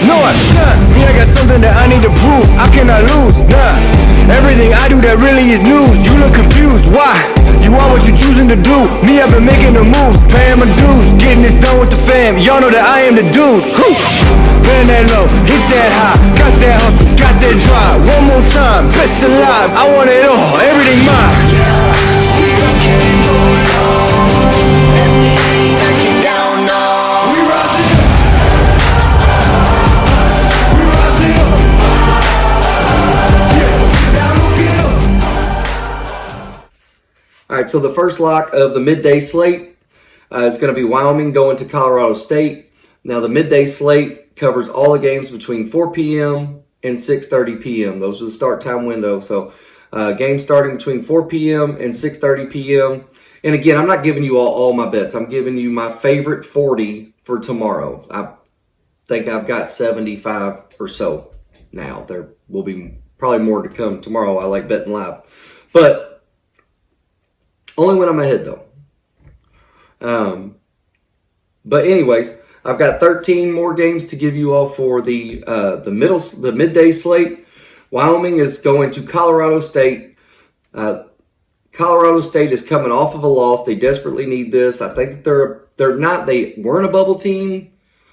No, me, I got something that I need to prove. I cannot lose, everything I do that really is news. You look confused, why? You are what you choosing to do. Me, I've been making the moves, paying my dues, getting this done with the fam. Y'all know that I am the dude. Bend that low, hit that high, got that hustle, got that drive. One more time, best alive. I want it all, everything mine. We done came for it all, and we ain't backing down, no. We rising up. We rising up. Yeah, now look it up. All right, so the first lock of the midday slate is going to be Wyoming going to Colorado State. Now, the midday slate covers all the games between 4 p.m. and 6:30 p.m. Those are the start time window. So, games starting between 4 p.m. and 6:30 p.m. And again, I'm not giving you all my bets. I'm giving you my favorite 40 for tomorrow. I think I've got 75 or so now. There will be probably more to come tomorrow. I like betting live. But only when I'm ahead, though. But anyways, I've got 13 more games to give you all for the midday slate. Wyoming is going to Colorado State. Colorado State is coming off of a loss. They desperately need this. I think they weren't a bubble team.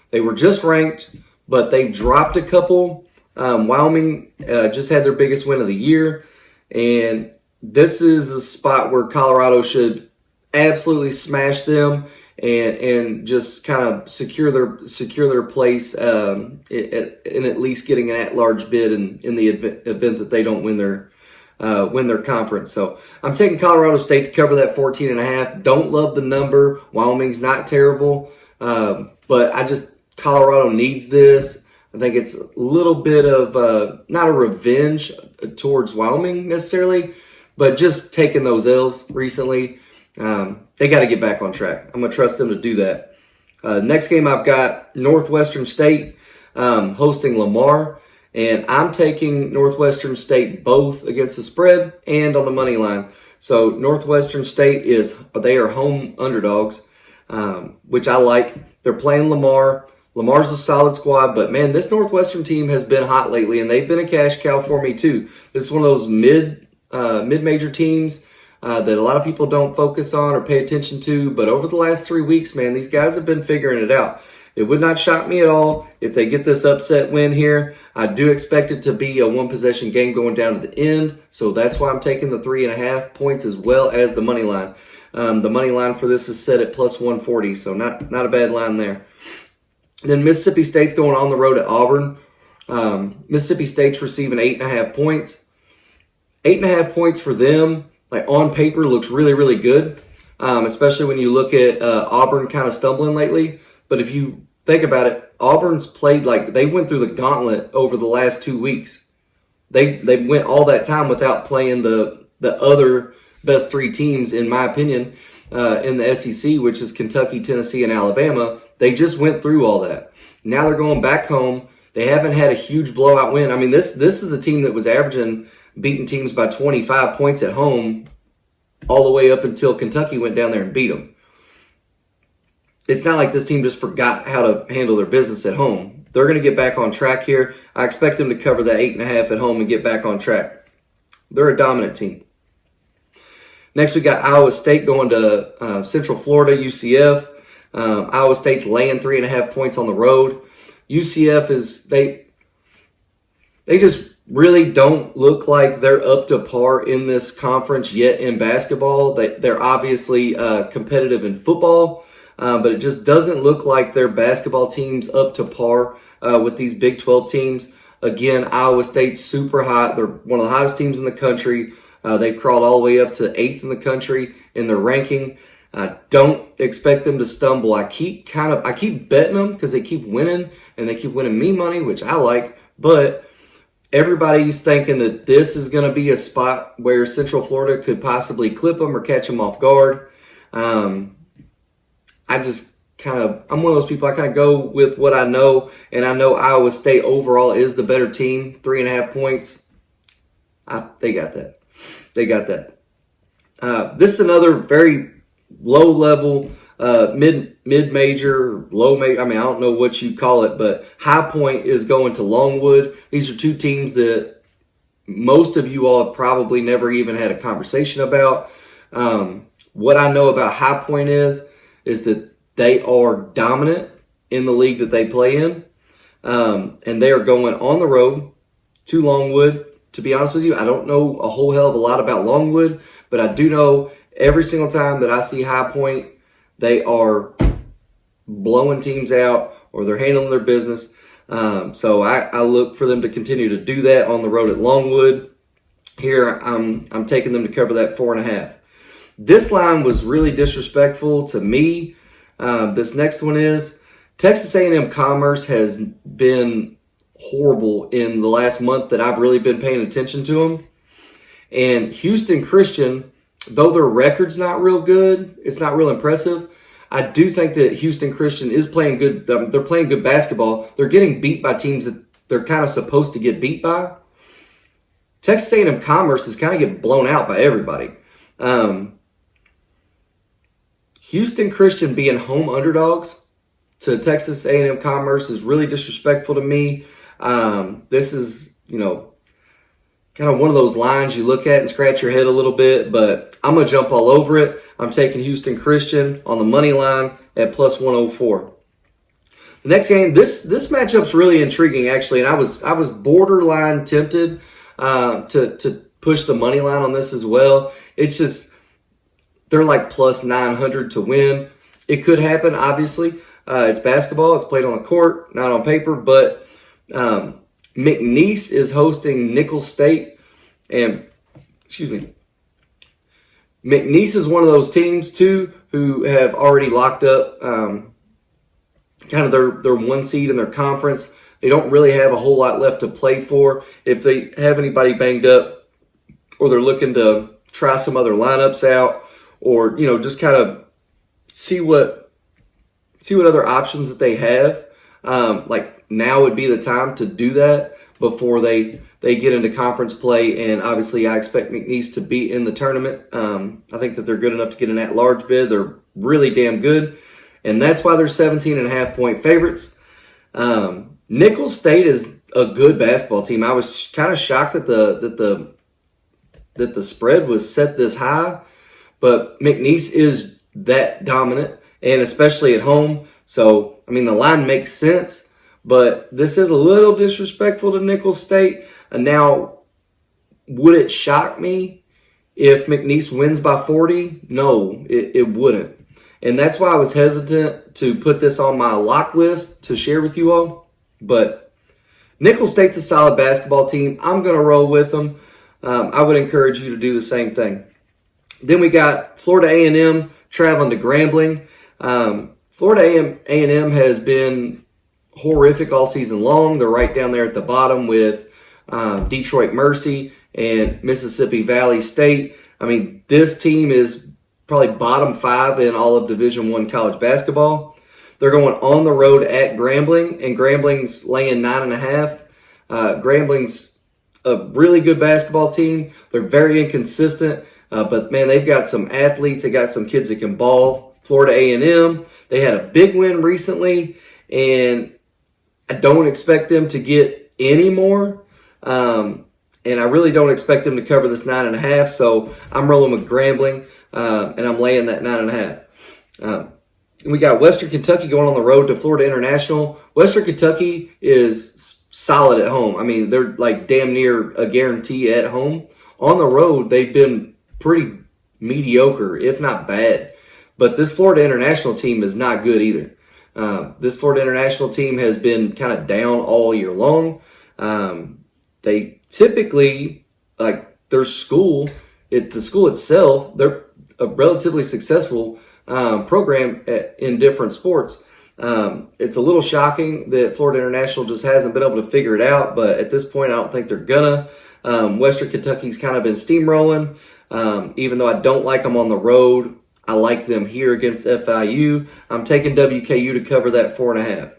They were just ranked, but they dropped a couple. Wyoming just had their biggest win of the year, and this is a spot where Colorado should absolutely smash them and just kind of secure their place in at least getting an at-large bid in the event that they don't win their conference. So I'm taking Colorado State to cover that 14.5. Don't love the number. Wyoming's not terrible, but Colorado needs this. I think it's a little bit of not a revenge towards Wyoming necessarily, but just taking those L's recently. They got to get back on track. I'm going to trust them to do that. Next game I've got Northwestern State hosting Lamar, and I'm taking Northwestern State both against the spread and on the money line. So Northwestern State they are home underdogs, which I like. They're playing Lamar. Lamar's a solid squad, but man, this Northwestern team has been hot lately, and they've been a cash cow for me too. This is one of those mid-major teams that a lot of people don't focus on or pay attention to, but over the last 3 weeks, man, these guys have been figuring it out. It would not shock me at all if they get this upset win here. I do expect it to be a one-possession game going down to the end, so that's why I'm taking the 3.5 points as well as the money line. The money line for this is set at plus 140, so not a bad line there. Then Mississippi State's going on the road at Auburn. Mississippi State's receiving 8.5 points. 8.5 points for them, like on paper, looks really, really good, especially when you look at Auburn kind of stumbling lately. But if you think about it, Auburn's played like they went through the gauntlet over the last 2 weeks. They went all that time without playing the other best three teams, in my opinion, in the SEC, which is Kentucky, Tennessee, and Alabama. They just went through all that. Now they're going back home. They haven't had a huge blowout win. I mean, this is a team that was beating teams by 25 points at home all the way up until Kentucky went down there and beat them. It's not like this team just forgot how to handle their business at home. They're going to get back on track here. I expect them to cover that 8.5 at home and get back on track. They're a dominant team. Next, we got Iowa State going to Central Florida, UCF. Iowa State's laying 3.5 points on the road. UCF they just really don't look like they're up to par in this conference yet in basketball. They're obviously competitive in football, but it just doesn't look like their basketball team's up to par with these Big 12 teams. Again, Iowa State's super hot. They're one of the hottest teams in the country. They've crawled all the way up to 8th in the country in their ranking. I don't expect them to stumble. I keep betting them because they keep winning, and they keep winning me money, which I like. But everybody's thinking that this is going to be a spot where Central Florida could possibly clip them or catch them off guard. I'm one of those people. I kind of go with what I know, and I know Iowa State overall is the better team. 3.5 points. They got that. They got that. This is another very low-level, mid-major, low major. I mean, I don't know what you call it, but High Point is going to Longwood. These are two teams that most of you all have probably never even had a conversation about. What I know about High Point is that they are dominant in the league that they play in. And they are going on the road to Longwood. To be honest with you, I don't know a whole hell of a lot about Longwood, but I do know every single time that I see High Point, they are blowing teams out or they're handling their business. So I look for them to continue to do that on the road at Longwood. Here, I'm taking them to cover that 4.5. This line was really disrespectful to me. This next one is Texas A&M Commerce has been horrible in the last month that I've really been paying attention to them. And Houston Christian, though their record's not real good, it's not real impressive, I do think that Houston Christian is playing good. They're playing good basketball. They're getting beat by teams that they're kind of supposed to get beat by. Texas A&M Commerce is kind of getting blown out by everybody. Houston Christian being home underdogs to Texas A&M Commerce is really disrespectful to me. This is, kind of one of those lines you look at and scratch your head a little bit, but I'm going to jump all over it. I'm taking Houston Christian on the money line at plus 104. The next game, this matchup's really intriguing, actually, and I was borderline tempted to push the money line on this as well. It's just, they're like plus 900 to win. It could happen, obviously. It's basketball. It's played on the court, not on paper, but McNeese is hosting Nicholls State, and McNeese is one of those teams too who have already locked up kind of their one seed in their conference. They don't really have a whole lot left to play for. If they have anybody banged up, or they're looking to try some other lineups out, or just kind of see what other options that they have. Now would be the time to do that before they get into conference play. And obviously I expect McNeese to be in the tournament. I think that they're good enough to get an at-large bid. They're really damn good. And that's why they're 17.5-point favorites. Nicholls State is a good basketball team. I was kind of shocked that the spread was set this high, but McNeese is that dominant, and especially at home. So, the line makes sense, but this is a little disrespectful to Nicholls State. And now, would it shock me if McNeese wins by 40? No, it wouldn't. And that's why I was hesitant to put this on my lock list to share with you all. But Nicholls State's a solid basketball team. I'm going to roll with them. I would encourage you to do the same thing. Then we got Florida A&M traveling to Grambling. Florida A&M has been horrific all season long. They're right down there at the bottom with Detroit Mercy and Mississippi Valley State. This team is probably bottom 5 in all of Division I college basketball. They're going on the road at Grambling, and Grambling's laying 9.5. Grambling's a really good basketball team. They're very inconsistent, but man, they've got some athletes. They got some kids that can ball. Florida A&M, they had a big win recently, and I don't expect them to get any more. And I really don't expect them to cover this 9.5. So I'm rolling with Grambling, and I'm laying that 9.5. We got Western Kentucky going on the road to Florida International. Western Kentucky is solid at home. They're like damn near a guarantee at home. On the road, they've been pretty mediocre, if not bad. But this Florida International team is not good either. This Florida International team has been kind of down all year long. They typically, their school, the school itself, they're a relatively successful program in different sports. It's a little shocking that Florida International just hasn't been able to figure it out, but at this point, I don't think they're gonna. Western Kentucky's kind of been steamrolling. Even though I don't like them on the road, I like them here against FIU. I'm taking WKU to cover that 4.5.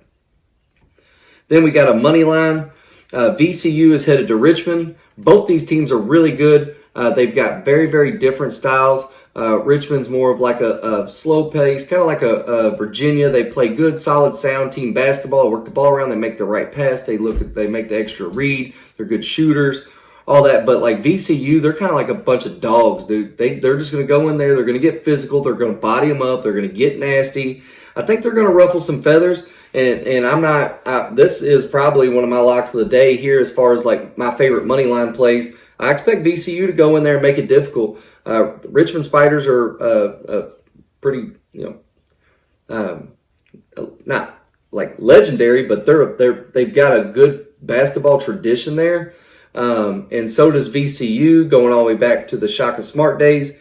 Then we got a money line. VCU is headed to Richmond. Both these teams are really good. They've got very, very different styles. Richmond's more of like a slow pace, kind of like a Virginia. They play good, solid, sound team basketball, work the ball around, they make the right pass, they make the extra read, they're good shooters, all that. But like VCU, they're kind of like a bunch of dogs, dude. They're just going to go in there, they're going to get physical, they're going to body them up, they're going to get nasty. I think they're going to ruffle some feathers, and I'm not. This is probably one of my locks of the day here as far as like my favorite money line plays. I expect VCU to go in there and make it difficult. Richmond Spiders are pretty, not like legendary, but they've got a good basketball tradition there, and so does VCU, going all the way back to the Shaka Smart days.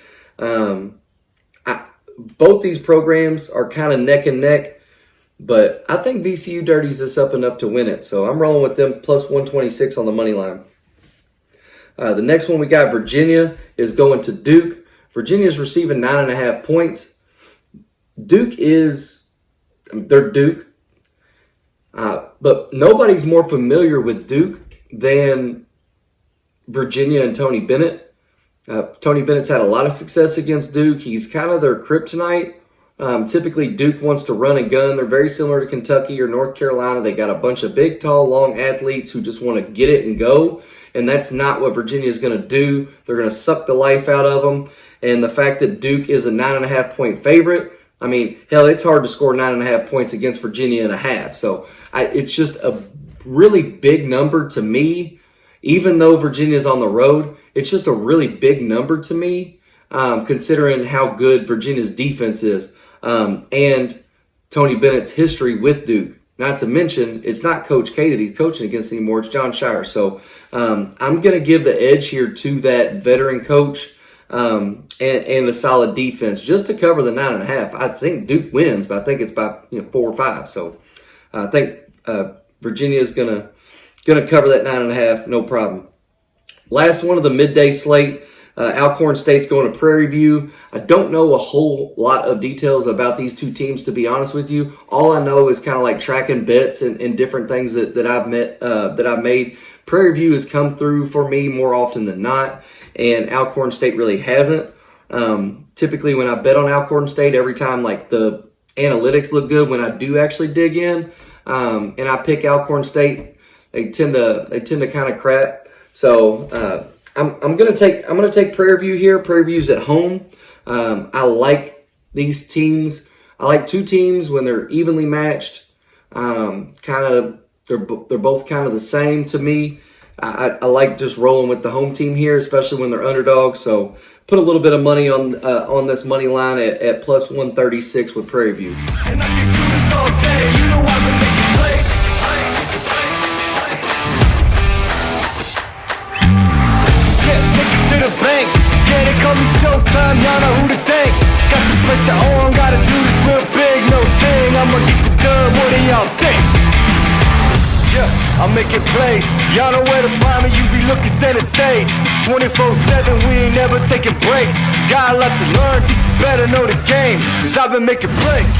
Both these programs are kind of neck and neck, but I think VCU dirties this up enough to win it, so I'm rolling with them plus 126 on the money line. The next one we got, Virginia is going to Duke. Virginia's receiving 9.5 points. They're Duke. But nobody's more familiar with Duke than Virginia and Tony Bennett. Tony Bennett's had a lot of success against Duke. He's kind of their kryptonite. Typically, Duke wants to run and gun. They're very similar to Kentucky or North Carolina. They got a bunch of big, tall, long athletes who just want to get it and go. And that's not what Virginia is going to do. They're going to suck the life out of them. And the fact that Duke is a 9.5 point favorite, I mean, hell, it's hard to score 9.5 points against Virginia in a half. So it's just a really big number to me. Even though Virginia's on the road, it's just a really big number to me, considering how good Virginia's defense is. And Tony Bennett's history with Duke. Not to mention, it's not Coach K that he's coaching against anymore. It's John Shire. So I'm going to give the edge here to that veteran coach and a solid defense just to cover the 9.5. I think Duke wins, but I think it's by 4 or 5. So I think Virginia is going to cover that 9.5, no problem. Last one of the midday slate. Alcorn State's going to Prairie View. I don't know a whole lot of details about these two teams, to be honest with you. All I know is kind of like tracking bets and different things that I've made. Prairie View has come through for me more often than not, and Alcorn State really hasn't. Typically, when I bet on Alcorn State, every time like the analytics look good, when I do actually dig in and I pick Alcorn State, they tend to kind of crap. So I'm gonna take Prairie View here. Prairie View's at home. I like these teams. I like two teams when they're evenly matched. They're both kind of the same to me. I like just rolling with the home team here, especially when they're underdogs. So put a little bit of money on this money line at plus 136 with Prairie View. And I can do this all day. You know I've been making plays. To the bank, yeah, they call me Showtime, y'all know who to thank. Got the pressure on, gotta do this real big, no thing. I'ma get the dub, what do y'all think? Yeah, I'm making plays, y'all know where to find me, you be looking center stage. 24/7, we ain't never taking breaks. Got a lot to learn, think you better know the game, cause I've been making plays.